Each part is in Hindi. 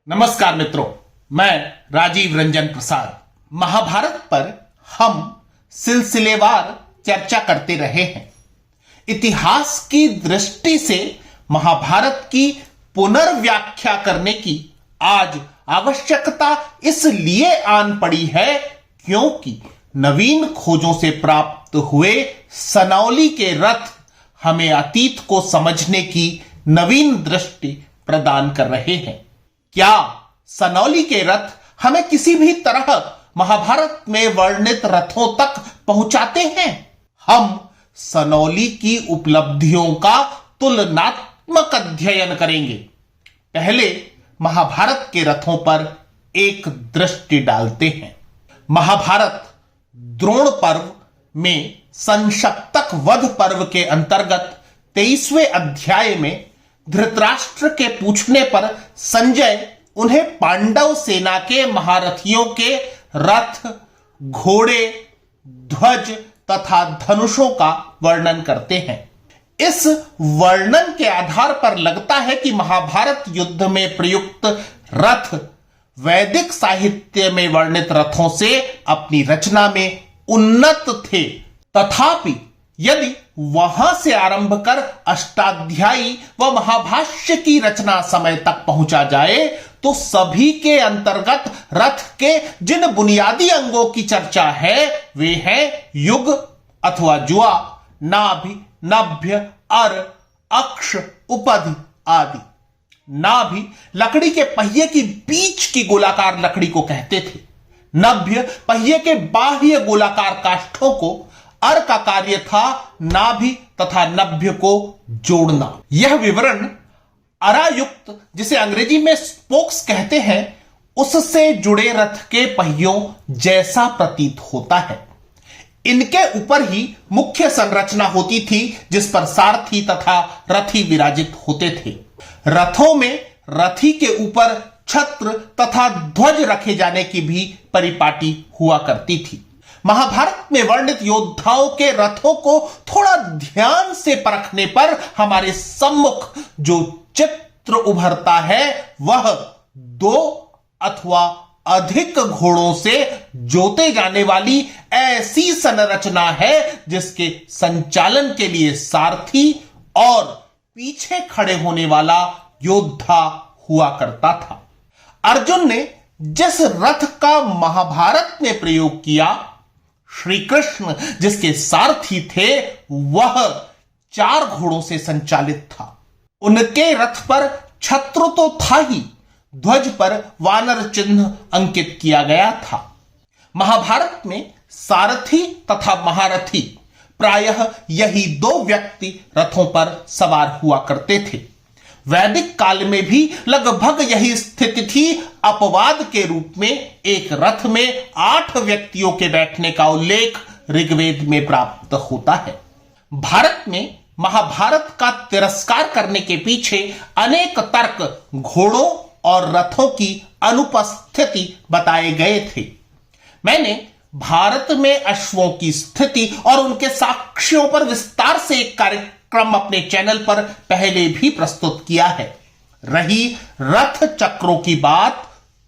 नमस्कार मित्रों, मैं राजीव रंजन प्रसाद। महाभारत पर हम सिलसिलेवार चर्चा करते रहे हैं। इतिहास की दृष्टि से महाभारत की पुनर्व्याख्या करने की आज आवश्यकता इसलिए आन पड़ी है क्योंकि नवीन खोजों से प्राप्त हुए सनौली के रथ हमें अतीत को समझने की नवीन दृष्टि प्रदान कर रहे हैं। क्या सनौली के रथ हमें किसी भी तरह महाभारत में वर्णित रथों तक पहुंचाते हैं? हम सनौली की उपलब्धियों का तुलनात्मक अध्ययन करेंगे। पहले महाभारत के रथों पर एक दृष्टि डालते हैं। महाभारत द्रोण पर्व में संशक्तक वध पर्व के अंतर्गत 23वें अध्याय में धृतराष्ट्र के पूछने पर संजय उन्हें पांडव सेना के महारथियों के रथ, घोड़े, ध्वज तथा धनुषों का वर्णन करते हैं। इस वर्णन के आधार पर लगता है कि महाभारत युद्ध में प्रयुक्त रथ वैदिक साहित्य में वर्णित रथों से अपनी रचना में उन्नत थे। तथापि यदि वहां से आरंभ कर अष्टाध्यायी व महाभाष्य की रचना समय तक पहुंचा जाए तो सभी के अंतर्गत रथ के जिन बुनियादी अंगों की चर्चा है वे हैं युग अथवा जुआ, नाभि, नभ्य, अर, अक्ष, उपधि आदि। नाभि लकड़ी के पहिए की बीच की गोलाकार लकड़ी को कहते थे। नभ्य पहिए के बाह्य गोलाकार काष्ठों को, अर का कार्य था नाभि तथा नभ्य को जोड़ना। यह विवरण अरायुक्त, जिसे अंग्रेजी में स्पोक्स कहते हैं, उससे जुड़े रथ के पहियों जैसा प्रतीत होता है। इनके ऊपर ही मुख्य संरचना होती थी जिस पर सारथी तथा रथी विराजित होते थे। रथों में रथी के ऊपर छत्र तथा ध्वज रखे जाने की भी परिपाटी हुआ करती थी। महाभारत में वर्णित योद्धाओं के रथों को थोड़ा ध्यान से परखने पर हमारे सम्मुख जो चित्र उभरता है वह 2 अथवा अधिक घोड़ों से जोते जाने वाली ऐसी संरचना है जिसके संचालन के लिए सारथी और पीछे खड़े होने वाला योद्धा हुआ करता था। अर्जुन ने जिस रथ का महाभारत में प्रयोग किया, श्री कृष्ण जिसके सारथी थे, वह 4 घोड़ों से संचालित था। उनके रथ पर छत्र तो था ही, ध्वज पर वानर चिन्ह अंकित किया गया था। महाभारत में सारथी तथा महारथी प्रायः यही 2 व्यक्ति रथों पर सवार हुआ करते थे। वैदिक काल में भी लगभग यही स्थिति थी। अपवाद के रूप में एक रथ में 8 व्यक्तियों के बैठने का उल्लेख ऋग्वेद में प्राप्त होता है। भारत में महाभारत का तिरस्कार करने के पीछे अनेक तर्क घोड़ों और रथों की अनुपस्थिति बताए गए थे। मैंने भारत में अश्वों की स्थिति और उनके साक्ष्यों पर विस्तार से एक कार्यक्रम अपने चैनल पर पहले भी प्रस्तुत किया है। रही रथ चक्रों की बात,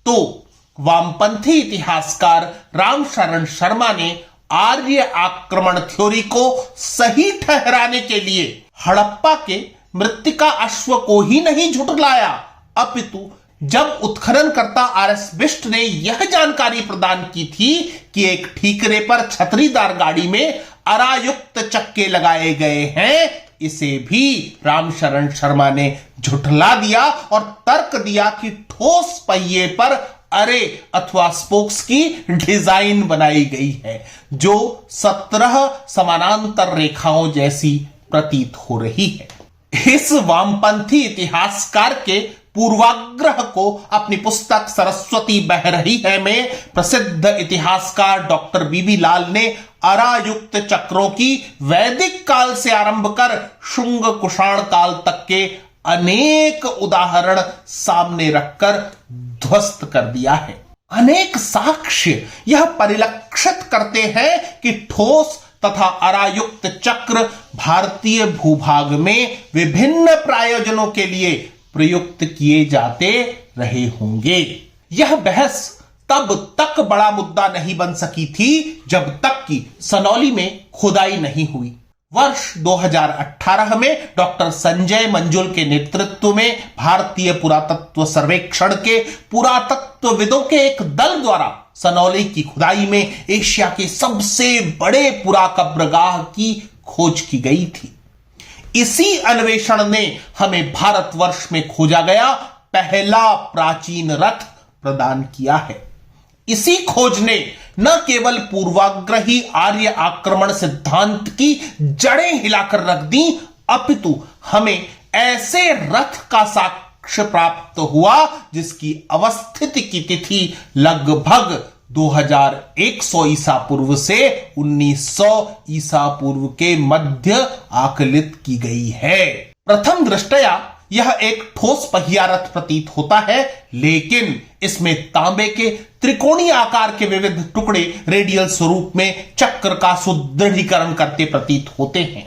तो वामपंथी इतिहासकार रामशरण शर्मा ने आर्य आक्रमण थ्योरी को सही ठहराने के लिए हड़प्पा के मृत्तिका अश्व को ही नहीं झुठलाया, अपितु जब उत्खननकर्ता आर.एस. बिष्ट ने यह जानकारी प्रदान की थी कि एक ठीकरे पर छतरीदार गाड़ी में अरायुक्त चक्के लगाए गए हैं, इसे भी रामशरण शर्मा ने झुठला दिया और तर्क दिया कि ठोस पहिए पर अरे अथवा स्पोक्स की डिजाइन बनाई गई है जो 17 समानांतर रेखाओं जैसी प्रतीत हो रही है। इस वामपंथी इतिहासकार के पूर्वाग्रह को अपनी पुस्तक सरस्वती बह रही है में प्रसिद्ध इतिहासकार डॉक्टर बीबी लाल ने अरायुक्त चक्रों की वैदिक काल से आरंभ कर शुंग कुषाण काल तक के अनेक उदाहरण सामने रखकर ध्वस्त कर दिया है। अनेक साक्ष्य यह परिलक्षित करते हैं कि ठोस तथा अरायुक्त चक्र भारतीय भूभाग में विभिन्न प्रयोजनों के लिए प्रयुक्त किए जाते रहे होंगे। यह बहस तब तक बड़ा मुद्दा नहीं बन सकी थी जब तक कि सनौली में खुदाई नहीं हुई। वर्ष 2018 में डॉक्टर संजय मंजुल के नेतृत्व में भारतीय पुरातत्व सर्वेक्षण के पुरातत्वविदों के एक दल द्वारा सनौली की खुदाई में एशिया के सबसे बड़े पुराकब्रगाह की खोज की गई थी। इसी अन्वेषण ने हमें भारतवर्ष में खोजा गया पहला प्राचीन रथ प्रदान किया है। इसी खोज ने न केवल पूर्वाग्रही आर्य आक्रमण सिद्धांत की जड़ें हिलाकर रख दी, अपितु हमें ऐसे रथ का साक्ष्य प्राप्त हुआ जिसकी अवस्थिति की तिथि लगभग 2100 ईसा पूर्व से 1900 ईसा पूर्व के मध्य आकलित की गई है। प्रथम दृष्टया यह एक ठोस पहिया रथ प्रतीत होता है, लेकिन इसमें तांबे के त्रिकोणीय आकार के विविध टुकड़े रेडियल स्वरूप में चक्र का सुदृढ़ीकरण करते प्रतीत होते हैं।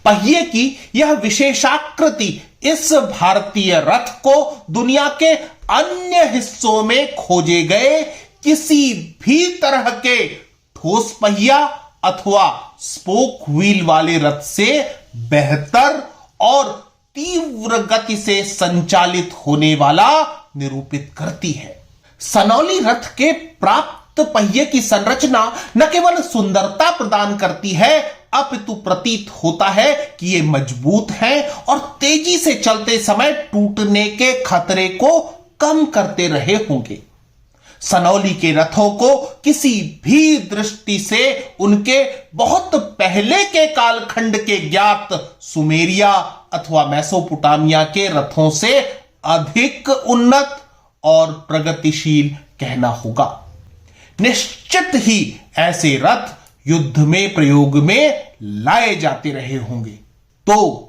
पहिए की यह विशेषाकृति इस भारतीय रथ को दुनिया के अन्य हिस्सों में खोजे गए किसी भी तरह के ठोस पहिया अथवा स्पोक व्हील वाले रथ से बेहतर और तीव्र गति से संचालित होने वाला निरूपित करती है। सनौली रथ के प्राप्त पहिए की संरचना न केवल सुंदरता प्रदान करती है, अपितु प्रतीत होता है कि ये मजबूत हैं और तेजी से चलते समय टूटने के खतरे को कम करते रहे होंगे। सनौली के रथों को किसी भी दृष्टि से उनके बहुत पहले के कालखंड के ज्ञात सुमेरिया अथवा मेसोपोटामिया के रथों से अधिक उन्नत और प्रगतिशील कहना होगा। निश्चित ही ऐसे रथ युद्ध में प्रयोग में लाए जाते रहे होंगे। तो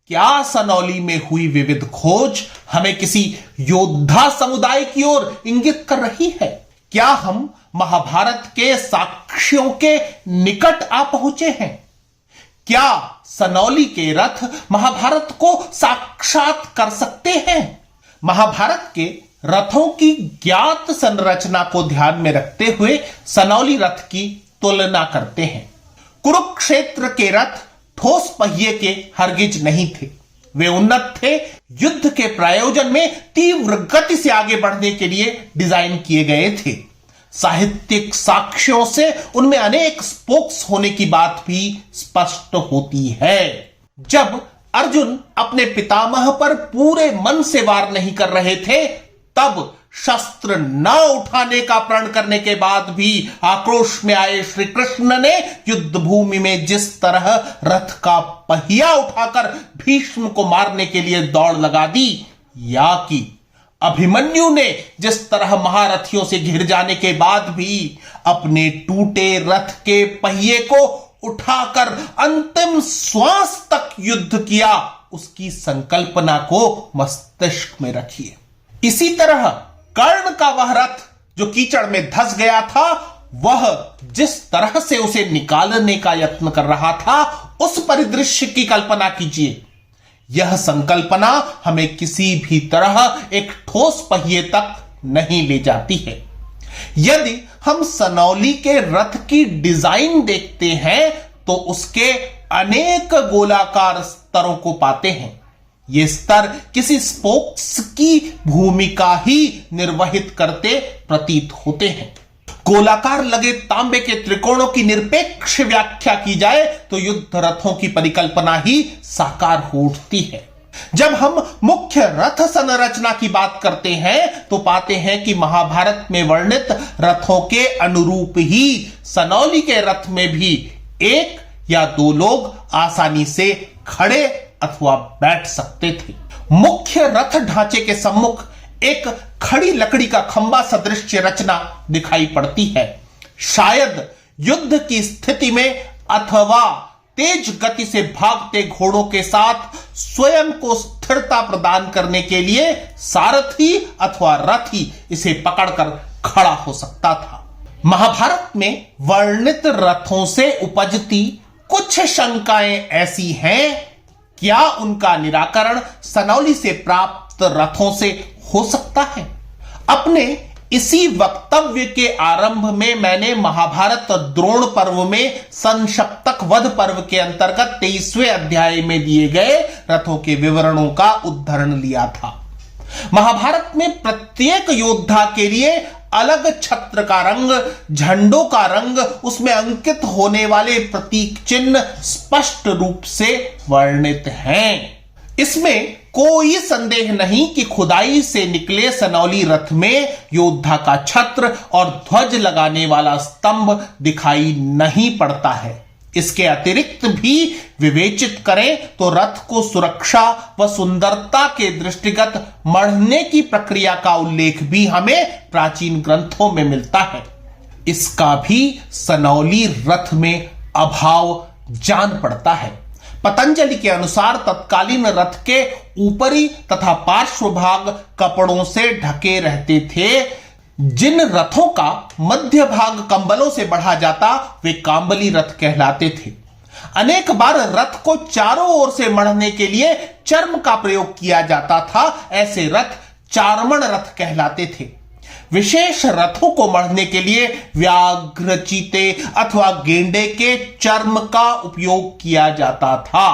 क्या सनौली में हुई विविध खोज हमें किसी योद्धा समुदाय की ओर इंगित कर रही है? क्या हम महाभारत के साक्ष्यों के निकट आ पहुंचे हैं? क्या सनौली के रथ महाभारत को साक्षात कर सकते हैं? महाभारत के रथों की ज्ञात संरचना को ध्यान में रखते हुए सनौली रथ की तुलना करते हैं। कुरुक्षेत्र के रथ ठोस पहिए के हरगिज नहीं थे, वे उन्नत थे, युद्ध के प्रायोजन में तीव्र गति से आगे बढ़ने के लिए डिजाइन किए गए थे। साहित्यिक साक्ष्यों से उनमें अनेक स्पोक्स होने की बात भी स्पष्ट होती है। जब अर्जुन अपने पितामह पर पूरे मन से वार नहीं कर रहे थे, तब शस्त्र न उठाने का प्रण करने के बाद भी आक्रोश में आए श्री कृष्ण ने युद्ध भूमि में जिस तरह रथ का पहिया उठाकर भीष्म को मारने के लिए दौड़ लगा दी, या कि अभिमन्यु ने जिस तरह महारथियों से घिर जाने के बाद भी अपने टूटे रथ के पहिए को उठाकर अंतिम श्वास तक युद्ध किया, उसकी संकल्पना को मस्तिष्क में रखिए। इसी तरह कर्ण का वह रथ जो कीचड़ में धंस गया था, वह जिस तरह से उसे निकालने का यत्न कर रहा था, उस परिदृश्य की कल्पना कीजिए। यह संकल्पना हमें किसी भी तरह एक ठोस पहिए तक नहीं ले जाती है। यदि हम सनौली के रथ की डिजाइन देखते हैं तो उसके अनेक गोलाकार स्तरों को पाते हैं। ये स्तर किसी स्पोक्स की भूमिका ही निर्वहित करते प्रतीत होते हैं। गोलाकार लगे तांबे के त्रिकोणों की निरपेक्ष व्याख्या की जाए तो युद्ध रथों की परिकल्पना ही साकार हो उठती है। जब हम मुख्य रथ संरचना की बात करते हैं तो पाते हैं कि महाभारत में वर्णित रथों के अनुरूप ही सनौली के रथ में भी एक या दो लोग आसानी से खड़े अथवा बैठ सकते थे। मुख्य रथ ढांचे के सम्मुख एक खड़ी लकड़ी का खंबा सदृश रचना दिखाई पड़ती है। शायद युद्ध की स्थिति में अथवा तेज गति से भागते घोड़ों के साथ स्वयं को स्थिरता प्रदान करने के लिए सारथी अथवा रथी इसे पकड़कर खड़ा हो सकता था। महाभारत में वर्णित रथों से उपजती कुछ शंकाएं ऐसी हैं, क्या उनका निराकरण सनौली से प्राप्त रथों से हो सकता है। अपने इसी वक्तव्य के आरंभ में मैंने महाभारत द्रोण पर्व में संशप्तक वध पर्व के अंतर्गत 23वें अध्याय में दिए गए रथों के विवरणों का उद्धरण लिया था। महाभारत में प्रत्येक योद्धा के लिए अलग छत्र का रंग, झंडों का रंग, उसमें अंकित होने वाले प्रतीक चिन्ह स्पष्ट रूप से वर्णित हैं। इसमें कोई संदेह नहीं कि खुदाई से निकले सनौली रथ में योद्धा का छत्र और ध्वज लगाने वाला स्तंभ दिखाई नहीं पड़ता है। इसके अतिरिक्त भी विवेचित करें तो रथ को सुरक्षा व सुंदरता के दृष्टिगत मढ़ने की प्रक्रिया का उल्लेख भी हमें प्राचीन ग्रंथों में मिलता है। इसका भी सनौली रथ में अभाव जान पड़ता है। पतंजलि के अनुसार तत्कालीन रथ के ऊपरी तथा पार्श्व भाग कपड़ों से ढके रहते थे। जिन रथों का मध्य भाग कंबलों से बढ़ा जाता वे कांबली रथ कहलाते थे। अनेक बार रथ को चारों ओर से मढ़ने के लिए चर्म का प्रयोग किया जाता था। ऐसे रथ चारमण रथ कहलाते थे। विशेष रथों को मढ़ने के लिए व्याघ्र, चीते अथवा गेंडे के चर्म का उपयोग किया जाता था।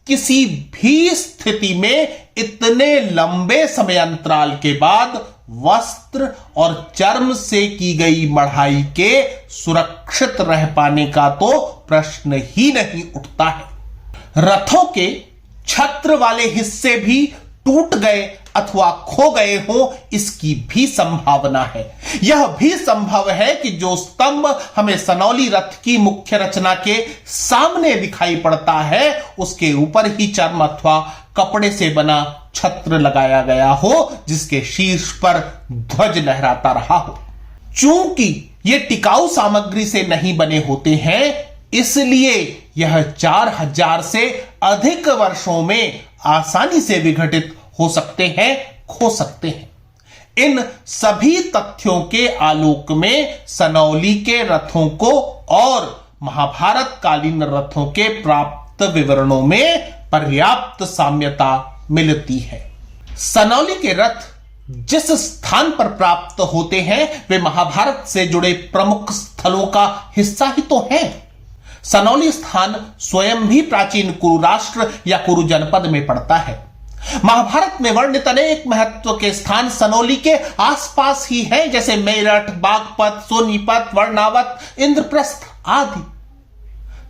किसी भी स्थिति में इतने लंबे समय अंतराल के बाद वस्त्र और चर्म से की गई मढ़ाई के सुरक्षित रह पाने का तो प्रश्न ही नहीं उठता है। रथों के छत्र वाले हिस्से भी टूट गए अथवा खो गए हों, इसकी भी संभावना है। यह भी संभव है कि जो स्तंभ हमें सनौली रथ की मुख्य रचना के सामने दिखाई पड़ता है उसके ऊपर ही चर्म अथवा कपड़े से बना छत्र लगाया गया हो जिसके शीर्ष पर ध्वज लहराता रहा हो। चूंकि ये टिकाऊ सामग्री से नहीं बने होते हैं इसलिए यह 4000 से अधिक वर्षों में आसानी से विघटित हो सकते हैं, खो सकते हैं। इन सभी तथ्यों के आलोक में सनौली के रथों को और महाभारत कालीन रथों के प्राप्त विवरणों में पर्याप्त साम्यता मिलती है। सनौली के रथ जिस स्थान पर प्राप्त होते हैं वे महाभारत से जुड़े प्रमुख स्थलों का हिस्सा ही तो हैं। सनौली स्थान स्वयं भी प्राचीन कुरु राष्ट्र या कुरु जनपद में पड़ता है। महाभारत में वर्णित अनेक महत्व के स्थान सनौली के आसपास ही हैं, जैसे मेरठ, बागपत, सोनीपत, वर्णावत, इंद्रप्रस्थ आदि।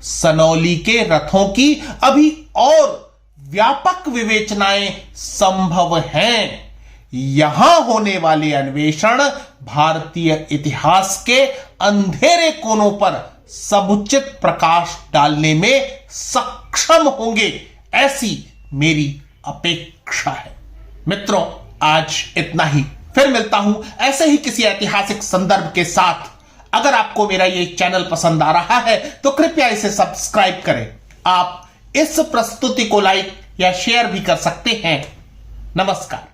सनौली के रथों की अभी और व्यापक विवेचनाएं संभव हैं। यहां होने वाले अन्वेषण भारतीय इतिहास के अंधेरे कोनों पर समुचित प्रकाश डालने में सक्षम होंगे, ऐसी मेरी अपेक्षा है। मित्रों, आज इतना ही। फिर मिलता हूं ऐसे ही किसी ऐतिहासिक संदर्भ के साथ। अगर आपको मेरा ये चैनल पसंद आ रहा है तो कृपया इसे सब्सक्राइब करें। आप इस प्रस्तुति को लाइक या शेयर भी कर सकते हैं। नमस्कार।